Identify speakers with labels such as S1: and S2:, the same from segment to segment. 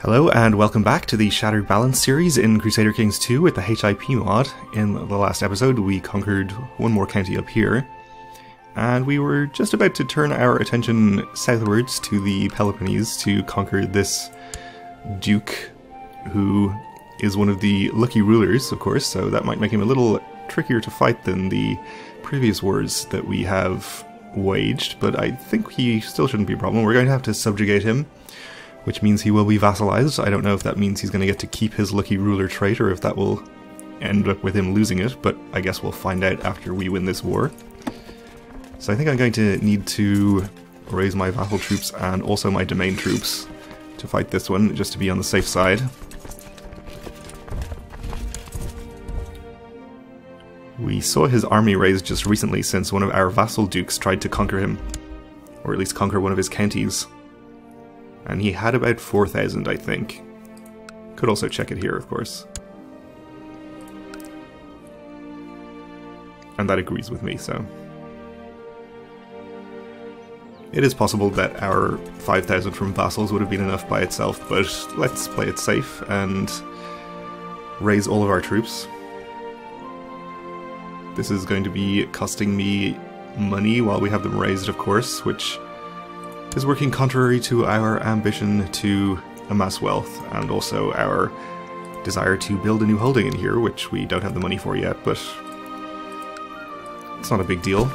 S1: Hello and welcome back to the Shattered Balance series in Crusader Kings 2 with the HIP mod. In the last episode we conquered one more county up here, and we were just about to turn our attention southwards to the Peloponnese to conquer this duke, who is one of the lucky rulers, of course, so that might make him a little trickier to fight than the previous wars that we have waged, but I think he still shouldn't be a problem. We're going to have to subjugate him, which means he will be vassalized. I don't know if that means he's going to get to keep his lucky ruler trait or if that will end up with him losing it, but I guess we'll find out after we win this war. So I think I'm going to need to raise my vassal troops and also my domain troops to fight this one, just to be on the safe side. We saw his army raised just recently since one of our vassal dukes tried to conquer him, or at least conquer one of his counties. And he had about 4,000, I think. Could also check it here, of course. And that agrees with me, so... It is possible that our 5,000 from vassals would have been enough by itself, but let's play it safe and raise all of our troops. This is going to be costing me money while we have them raised, of course, which is working contrary to our ambition to amass wealth, and also our desire to build a new holding in here, which we don't have the money for yet, but it's not a big deal.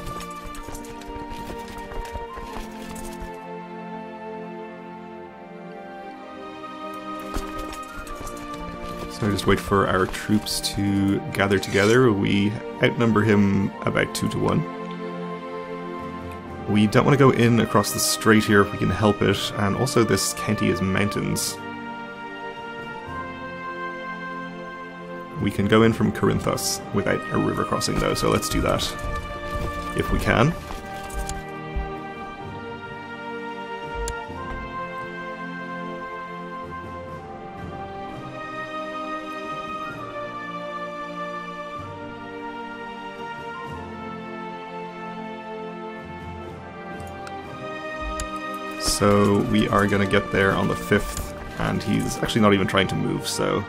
S1: So I just wait for our troops to gather together. We outnumber him about 2 to 1. We don't want to go in across the strait here if we can help it, and also this county is mountains. We can go in from Corinthos without a river crossing though, so let's do that, if we can. So we are going to get there on the 5th, and he's actually not even trying to move, so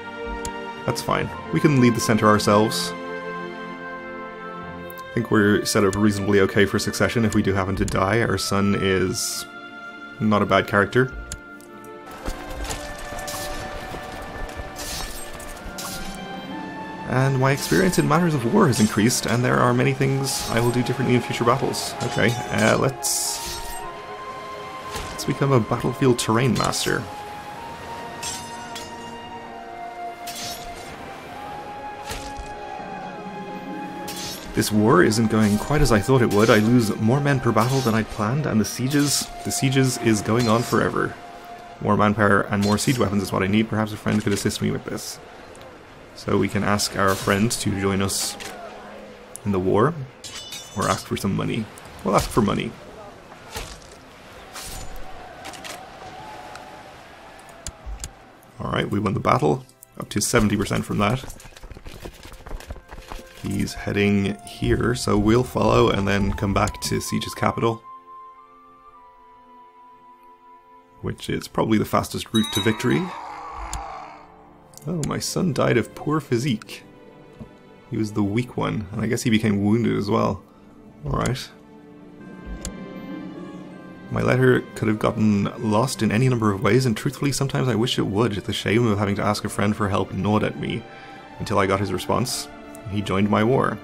S1: that's fine. We can lead the center ourselves. I think we're set up reasonably okay for succession if we do happen to die. Our son is not a bad character. And my experience in matters of war has increased, and there are many things I will do differently in future battles. Okay, let's become a battlefield terrain master. This war isn't going quite as I thought it would. I lose more men per battle than I'd planned, and the sieges is going on forever. More manpower and more siege weapons is what I need. Perhaps a friend could assist me with this. So we can ask our friend to join us in the war, or ask for some money. We'll ask for money. Alright, we won the battle, up to 70% from that. He's heading here, so we'll follow and then come back to siege his capital, which is probably the fastest route to victory. Oh, my son died of poor physique. He was the weak one, and I guess he became wounded as well. Alright. My letter could have gotten lost in any number of ways, and truthfully sometimes I wish it would. The shame of having to ask a friend for help gnawed at me, until I got his response. He joined my war.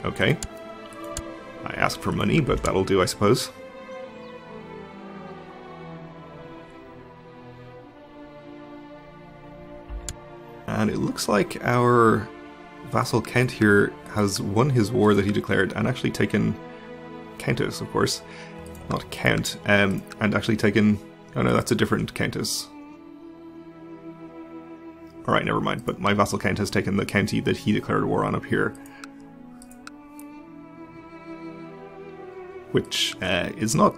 S1: Okay. I asked for money, but that'll do, I suppose. And it looks like our vassal Count here has won his war that he declared, and actually taken Countess, of course. Not Count, and actually taken... Oh no, that's a different Countess. Alright, never mind, but my vassal Count has taken the county that he declared war on up here. Which is not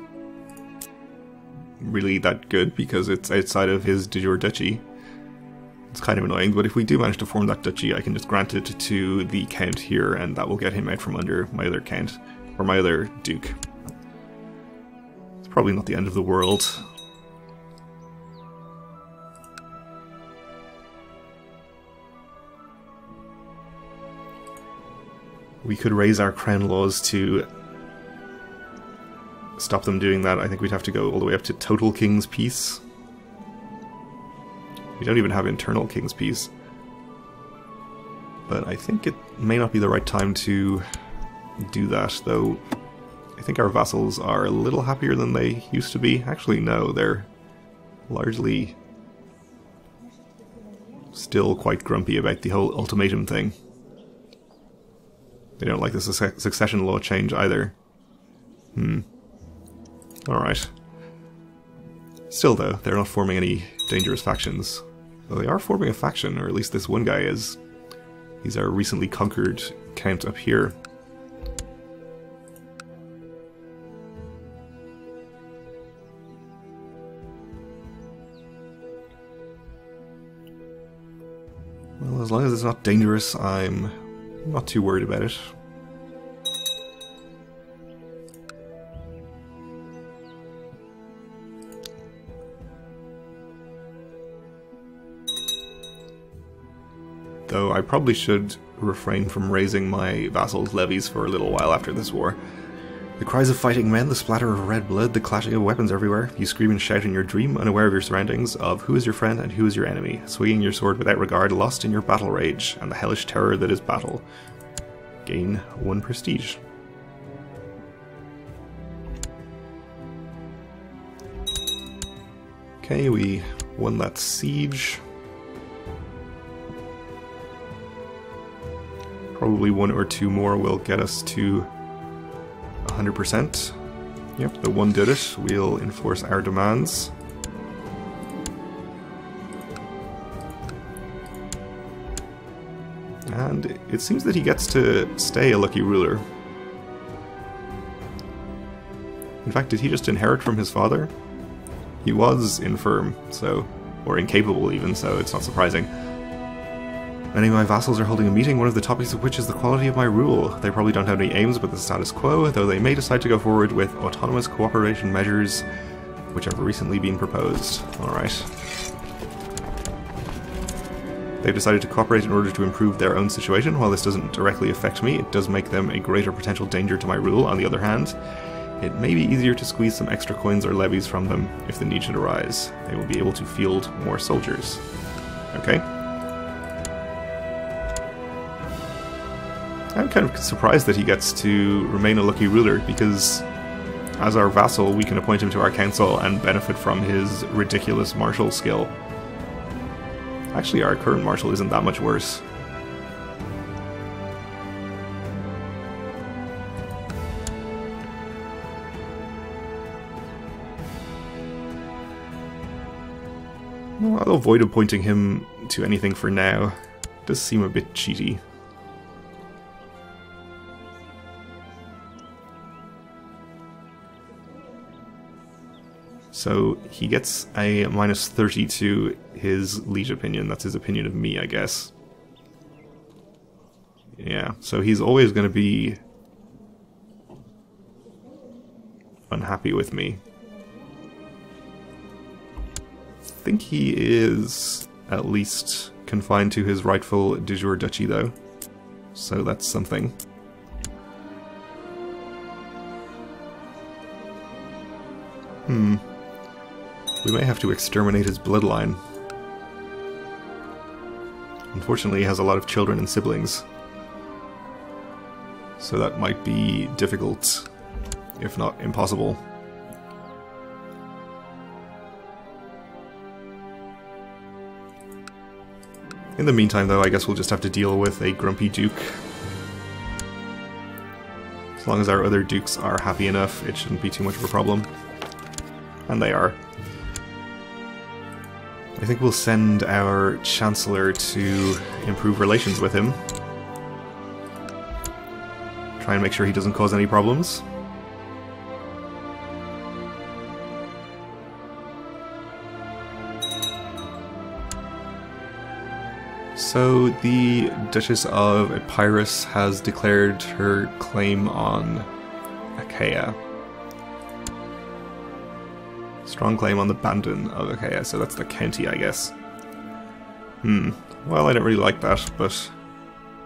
S1: really that good, because it's outside of his de jure duchy. It's kind of annoying, but if we do manage to form that duchy, I can just grant it to the Count here, and that will get him out from under my other Count, or my other Duke. Probably not the end of the world. We could raise our crown laws to stop them doing that. I think we'd have to go all the way up to total king's peace. We don't even have internal king's peace. But I think it may not be the right time to do that, though I think our vassals are a little happier than they used to be. Actually, no, they're largely still quite grumpy about the whole ultimatum thing. They don't like the succession law change either. Alright. Still though, they're not forming any dangerous factions. Though they are forming a faction, or at least this one guy is. He's our recently conquered count up here. Well, as long as it's not dangerous, I'm not too worried about it. Though I probably should refrain from raising my vassals' levies for a little while after this war. The cries of fighting men, the splatter of red blood, the clashing of weapons everywhere. You scream and shout in your dream, unaware of your surroundings, of who is your friend and who is your enemy, swinging your sword without regard, lost in your battle rage, and the hellish terror that is battle. Gain 1 prestige. Okay, we won that siege. Probably 1 or 2 more will get us to 100%. Yep, the 1 did it. We'll enforce our demands. And it seems that he gets to stay a lucky ruler. In fact, did he just inherit from his father? He was infirm, so, or incapable even, so it's not surprising. Many of my vassals are holding a meeting, one of the topics of which is the quality of my rule. They probably don't have any aims but the status quo, though they may decide to go forward with autonomous cooperation measures which have recently been proposed. Alright. They've decided to cooperate in order to improve their own situation. While this doesn't directly affect me, it does make them a greater potential danger to my rule. On the other hand, it may be easier to squeeze some extra coins or levies from them if the need should arise. They will be able to field more soldiers. Okay. I'm kind of surprised that he gets to remain a lucky ruler, because as our vassal we can appoint him to our council and benefit from his ridiculous martial skill. Actually, our current marshal isn't that much worse. Well, I'll avoid appointing him to anything for now. It does seem a bit cheaty. So he gets a -30 to his liege opinion. That's his opinion of me, I guess. Yeah, so he's always going to be unhappy with me. I think he is at least confined to his rightful de jure duchy, though. So that's something. We may have to exterminate his bloodline. Unfortunately, he has a lot of children and siblings. So that might be difficult, if not impossible. In the meantime, though, I guess we'll just have to deal with a grumpy duke. As long as our other dukes are happy enough, it shouldn't be too much of a problem. And they are. I think we'll send our Chancellor to improve relations with him. Try and make sure he doesn't cause any problems. So the Duchess of Epirus has declared her claim on Achaia. Strong claim on the Bandon of Achaia, so that's the county, I guess. Well, I don't really like that, but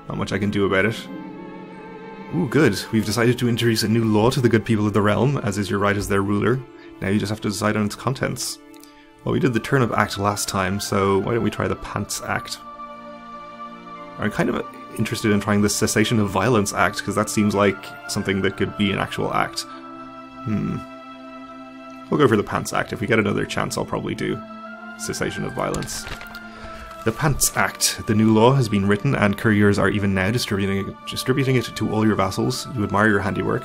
S1: not much I can do about it. Ooh, good. We've decided to introduce a new law to the good people of the realm, as is your right as their ruler. Now you just have to decide on its contents. Well, we did the Turnip Act last time, so why don't we try the Pants Act? I'm kind of interested in trying the Cessation of Violence Act, because that seems like something that could be an actual act. We'll go for the Pants Act. If we get another chance, I'll probably do Cessation of Violence. The Pants Act. The new law has been written, and couriers are even now distributing it to all your vassals who admire your handiwork.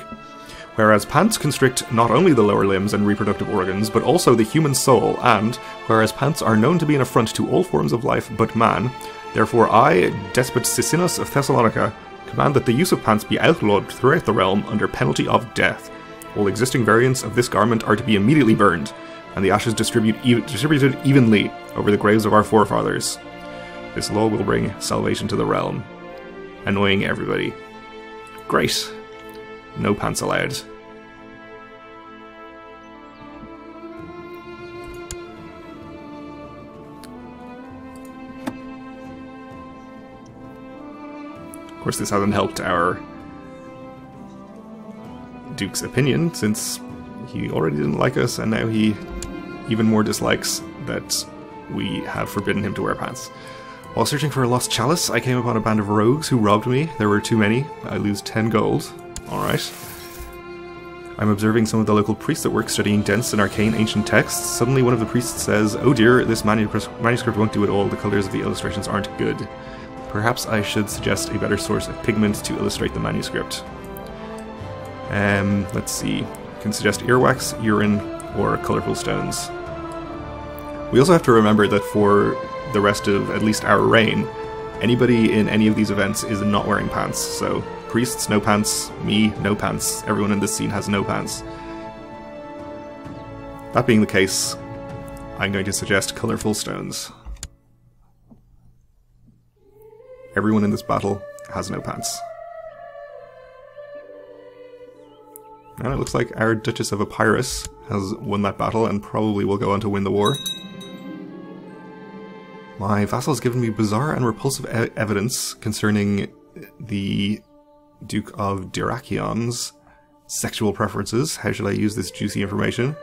S1: Whereas pants constrict not only the lower limbs and reproductive organs, but also the human soul, and whereas pants are known to be an affront to all forms of life but man, therefore I, Despot Sicinnus of Thessalonica, command that the use of pants be outlawed throughout the realm under penalty of death. All existing variants of this garment are to be immediately burned, and the ashes distributed evenly over the graves of our forefathers. This law will bring salvation to the realm. Annoying everybody. Great. No pants allowed. Of course, this hasn't helped our Duke's opinion, since he already didn't like us, and now he even more dislikes that we have forbidden him to wear pants. While searching for a lost chalice, I came upon a band of rogues who robbed me. There were too many. I lose 10 gold. Alright. I'm observing some of the local priests at work studying dense and arcane ancient texts. Suddenly one of the priests says, "Oh dear, this manuscript won't do at all. The colours of the illustrations aren't good. Perhaps I should suggest a better source of pigment to illustrate the manuscript." Let's see. You can suggest earwax, urine, or colourful stones. We also have to remember that for the rest of at least our reign, anybody in any of these events is not wearing pants. So priests, no pants. Me, no pants. Everyone in this scene has no pants. That being the case, I'm going to suggest colourful stones. Everyone in this battle has no pants. And it looks like our Duchess of Epirus has won that battle and probably will go on to win the war. My vassal has given me bizarre and repulsive evidence concerning the Duke of Dyrachion's sexual preferences. How should I use this juicy information?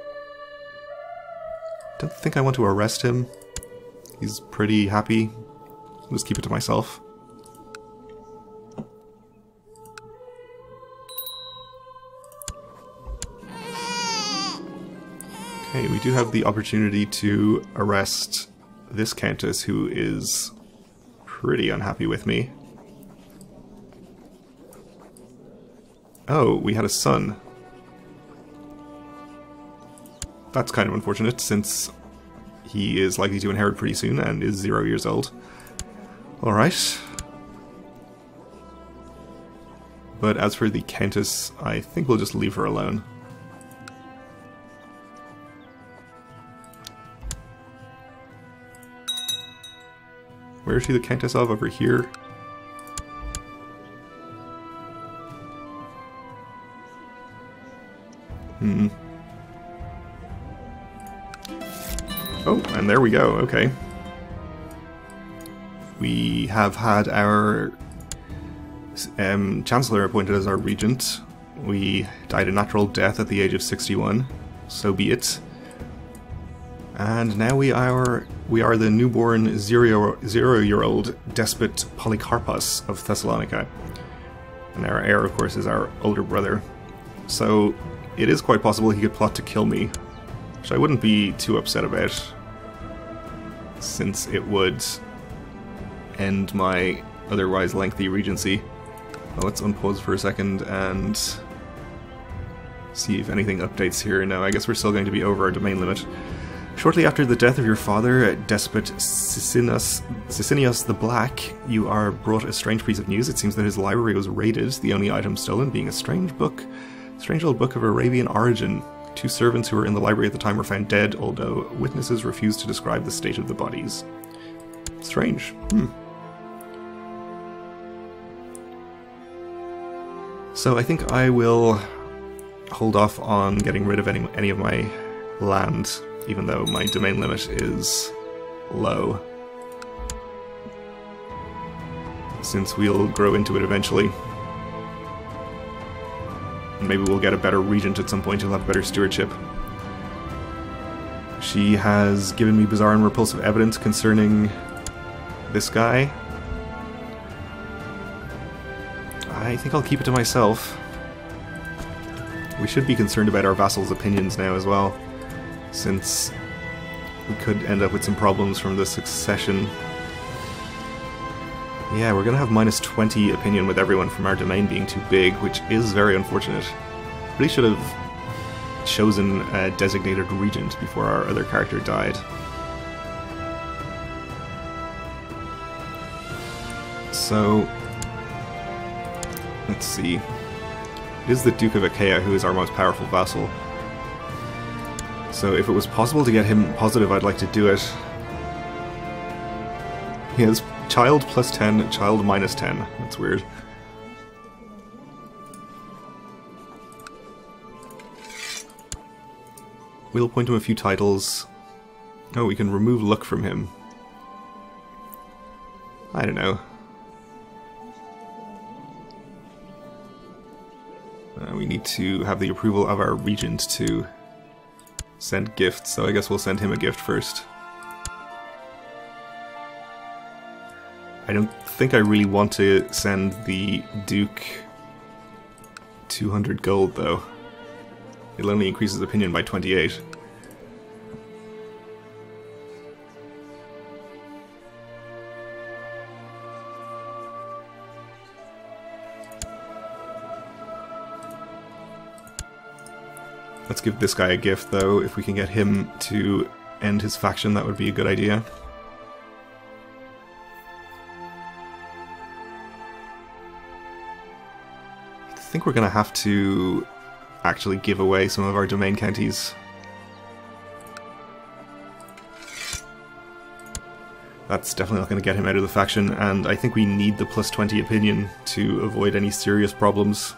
S1: Don't think I want to arrest him. He's pretty happy. I'll just keep it to myself. Okay, we do have the opportunity to arrest this Countess, who is pretty unhappy with me. Oh, we had a son. That's kind of unfortunate, since he is likely to inherit pretty soon and is 0 years old. Alright. But as for the Countess, I think we'll just leave her alone. Where is she the Countess of? Over here? Oh, and there we go, okay. We have had our Chancellor appointed as our regent. We died a natural death at the age of 61, so be it. And now we are the newborn 0-year-old despot Polycarpus of Thessalonica. And our heir, of course, is our older brother. So it is quite possible he could plot to kill me, which I wouldn't be too upset about, since it would end my otherwise lengthy regency. Well, let's unpause for a second and see if anything updates here. No, I guess we're still going to be over our domain limit. Shortly after the death of your father, Despot Sicinius the Black, you are brought a strange piece of news. It seems that his library was raided, the only item stolen being a strange old book of Arabian origin. 2 servants who were in the library at the time were found dead, although witnesses refused to describe the state of the bodies. Strange. So I think I will hold off on getting rid of any of my land, even though my domain limit is low, since we'll grow into it eventually. Maybe we'll get a better regent at some point, who'll have better stewardship. She has given me bizarre and repulsive evidence concerning this guy. I think I'll keep it to myself. We should be concerned about our vassals' opinions now as well, since we could end up with some problems from the succession. Yeah, we're gonna have minus 20 opinion with everyone from our domain being too big, which is very unfortunate. Really should have chosen a designated regent before our other character died. So, let's see. It is the Duke of Achaia who is our most powerful vassal. So if it was possible to get him positive, I'd like to do it. He has child plus 10, child minus 10. That's weird. We'll appoint him a few titles. Oh, we can remove luck from him. I don't know. We need to have the approval of our regent to send gifts, so I guess we'll send him a gift first. I don't think I really want to send the Duke 200 gold, though. It only increases opinion by 28. Let's give this guy a gift, though. If we can get him to end his faction, that would be a good idea. I think we're going to have to actually give away some of our domain counties. That's definitely not going to get him out of the faction, and I think we need the plus 20 opinion to avoid any serious problems.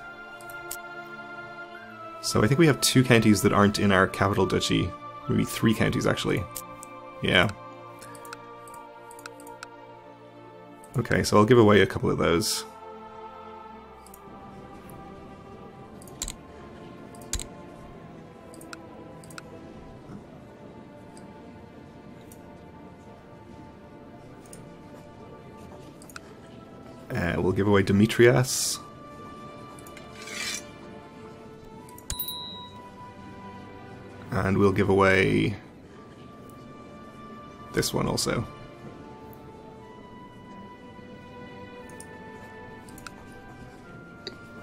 S1: So I think we have 2 counties that aren't in our capital duchy. Maybe 3 counties, actually. Yeah. Okay, so I'll give away a couple of those. We'll give away Demetrius. And we'll give away this one also.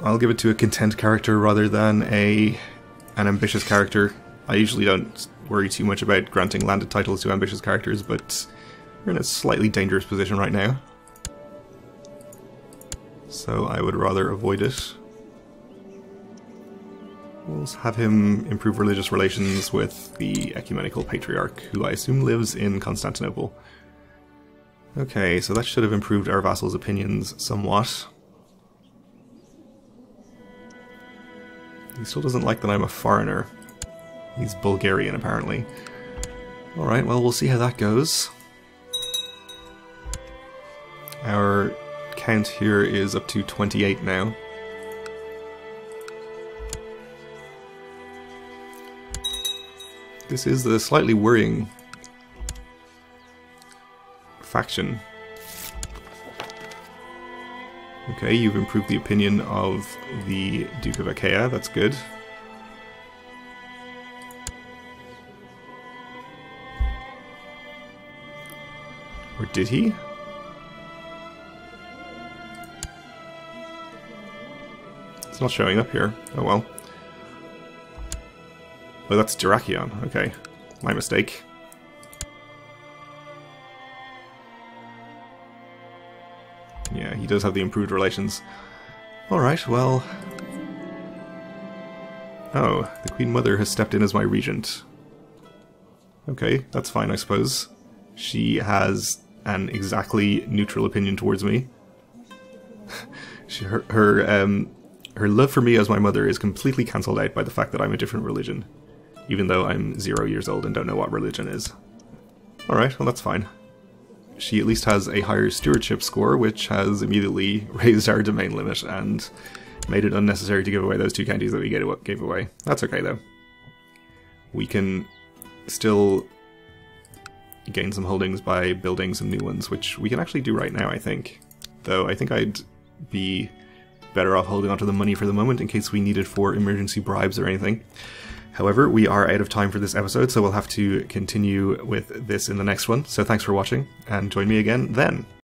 S1: I'll give it to a content character rather than an ambitious character. I usually don't worry too much about granting landed titles to ambitious characters, but we're in a slightly dangerous position right now. So I would rather avoid it. We'll have him improve religious relations with the Ecumenical Patriarch, who I assume lives in Constantinople. Okay, so that should have improved our vassals' opinions somewhat. He still doesn't like that I'm a foreigner. He's Bulgarian, apparently. Alright, well, we'll see how that goes. Our count here is up to 28 now. This is a slightly worrying faction. Okay, you've improved the opinion of the Duke of Achaia, that's good. Or did he? It's not showing up here. Oh well. Oh, that's Dyrrhachion. Okay. My mistake. Yeah, he does have the improved relations. Alright, well... Oh, the Queen Mother has stepped in as my regent. Okay, that's fine, I suppose. She has an exactly neutral opinion towards me. Her love for me as my mother is completely cancelled out by the fact that I'm a different religion. Even though I'm 0 years old and don't know what religion is. Alright, well that's fine. She at least has a higher stewardship score, which has immediately raised our domain limit, and Made it unnecessary to give away those 2 counties that we gave away. That's okay, though. We can still gain some holdings by building some new ones, which we can actually do right now, I think. Though I think I'd be better off holding onto the money for the moment in case we need it for emergency bribes or anything. However, we are out of time for this episode, so we'll have to continue with this in the next one. So thanks for watching, and join me again then.